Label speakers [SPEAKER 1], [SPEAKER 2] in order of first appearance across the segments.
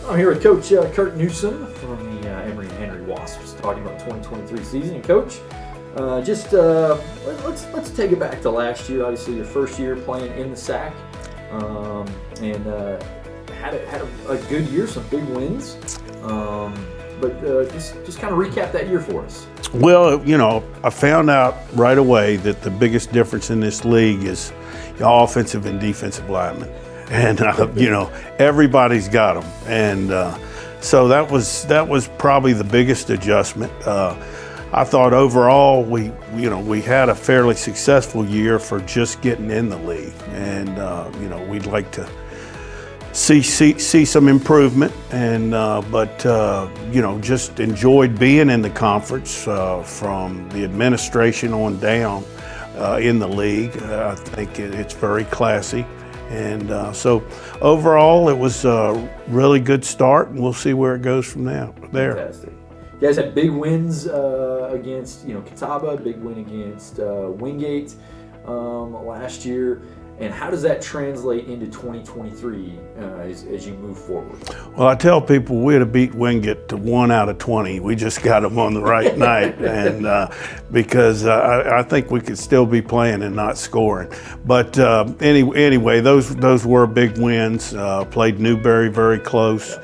[SPEAKER 1] I'm here with Coach Curt Newsome from the Emory Henry Wasps, talking about the 2023 season. And Coach, let's take it back to last year. Obviously, your first year playing in the SAC, and had a good year, some big wins. But just kind of recap that year for us.
[SPEAKER 2] Well, I found out right away that the biggest difference in this league is your offensive and defensive linemen. And everybody's got them, and so that was probably the biggest adjustment. I thought overall we had a fairly successful year for just getting in the league, and we'd like to see some improvement, and but just enjoyed being in the conference from the administration on down in the league. I think it's very classy. And so overall, it was a really good start, and we'll see where it goes from there.
[SPEAKER 1] Fantastic. You guys had big wins against, Catawba, big win against Wingate last year. And how does that translate into 2023 as you move forward?
[SPEAKER 2] Well, I tell people we'd have beat Wingate to 1 out of 20. We just got them on the right night, and because I think we could still be playing and not scoring. But anyway, those were big wins. Played Newberry very close.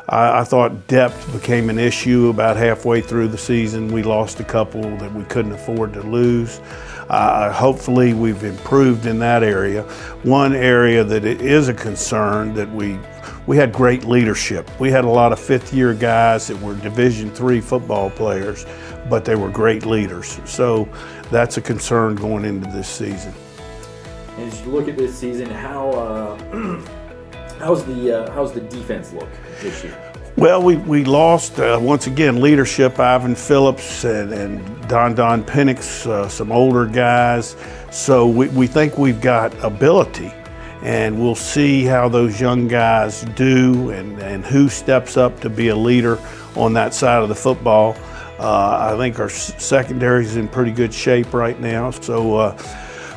[SPEAKER 2] I thought depth became an issue about halfway through the season. We lost a couple that we couldn't afford to lose. Hopefully we've improved in that area. One area that it is a concern that we had great leadership. We had a lot of fifth-year guys that were Division III football players, but they were great leaders. So that's a concern going into this season.
[SPEAKER 1] And as you look at this season, how's the defense look this year?
[SPEAKER 2] Well, we lost, once again, leadership, Ivan Phillips and Don Penix, some older guys. So we think we've got ability, and we'll see how those young guys do and who steps up to be a leader on that side of the football. I think our secondary is in pretty good shape right now. So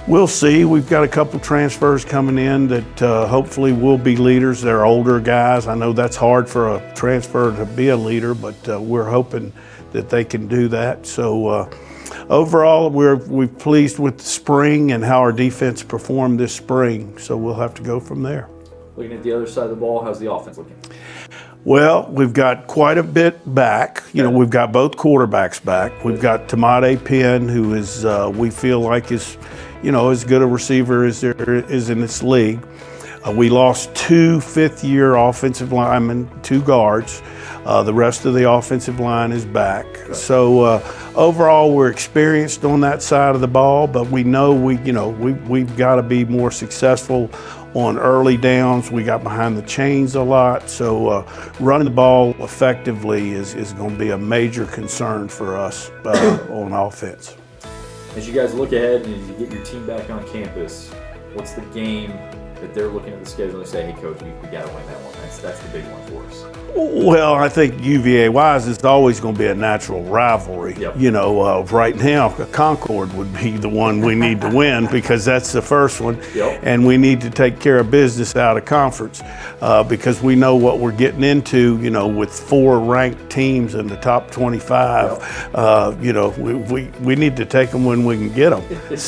[SPEAKER 2] we'll see. We've got a couple transfers coming in that hopefully will be leaders. They're older guys. I know that's hard for a transfer to be a leader, but we're hoping that they can do that. So overall, we're pleased with the spring and how our defense performed this spring. So we'll have to go from there.
[SPEAKER 1] Looking at the other side of the ball, how's the offense looking?
[SPEAKER 2] Well, we've got quite a bit back. We've got both quarterbacks back. We've got Tamade Penn, who is we feel like is as good a receiver as there is in this league. We lost 2 fifth-year offensive linemen, 2 guards. The rest of the offensive line is back. So overall, we're experienced on that side of the ball, but we know we've got to be more successful on early downs. We got behind the chains a lot, so running the ball effectively is going to be a major concern for us on offense.
[SPEAKER 1] As you guys look ahead and as you get your team back on campus, what's the game that they're looking at the schedule and say, hey, Coach, we got to win that one? That's the big one for us.
[SPEAKER 2] Well, I think UVA-wise is always going to be a natural rivalry.
[SPEAKER 1] Yep.
[SPEAKER 2] Right now, Concord would be the one we need to win because that's the first one.
[SPEAKER 1] Yep.
[SPEAKER 2] And we need to take care of business out of conference because we know what we're getting into, with 4 ranked teams in the top 25. Yep. We need to take them when we can get them.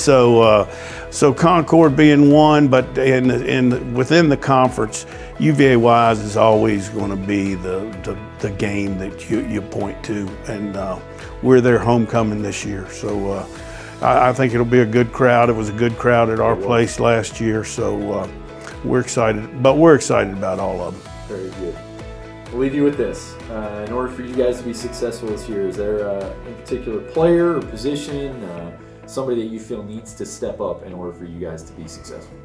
[SPEAKER 2] So Concord being one, but within the conference, UVA-wise is always going to be the game that you point to, and we're their homecoming this year. So I think it'll be a good crowd. It was a good crowd at our place last year, so we're excited. But we're excited about all of them.
[SPEAKER 1] Very good. We'll leave you with this. In order for you guys to be successful this year, is there a particular player or position, somebody that you feel needs to step up in order for you guys to be successful?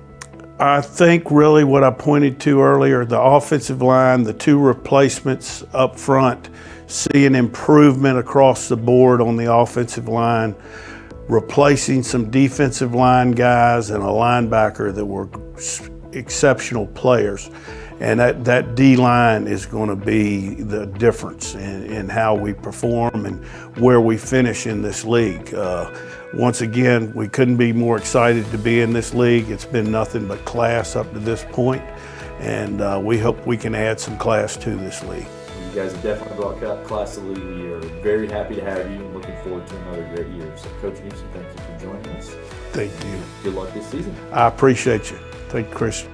[SPEAKER 2] I think really what I pointed to earlier, the offensive line, the 2 replacements up front, seeing improvement across the board on the offensive line, replacing some defensive line guys and a linebacker that were exceptional players. And that D-line is going to be the difference in how we perform and where we finish in this league. Once again, we couldn't be more excited to be in this league. It's been nothing but class up to this point. and we hope we can add some class to this league.
[SPEAKER 1] You guys have definitely brought class to the league. We are very happy to have you and looking forward to another great year. So, Coach Newsome, thank you for joining us.
[SPEAKER 2] Thank you.
[SPEAKER 1] Good luck this season.
[SPEAKER 2] I appreciate you. Thank you, Chris.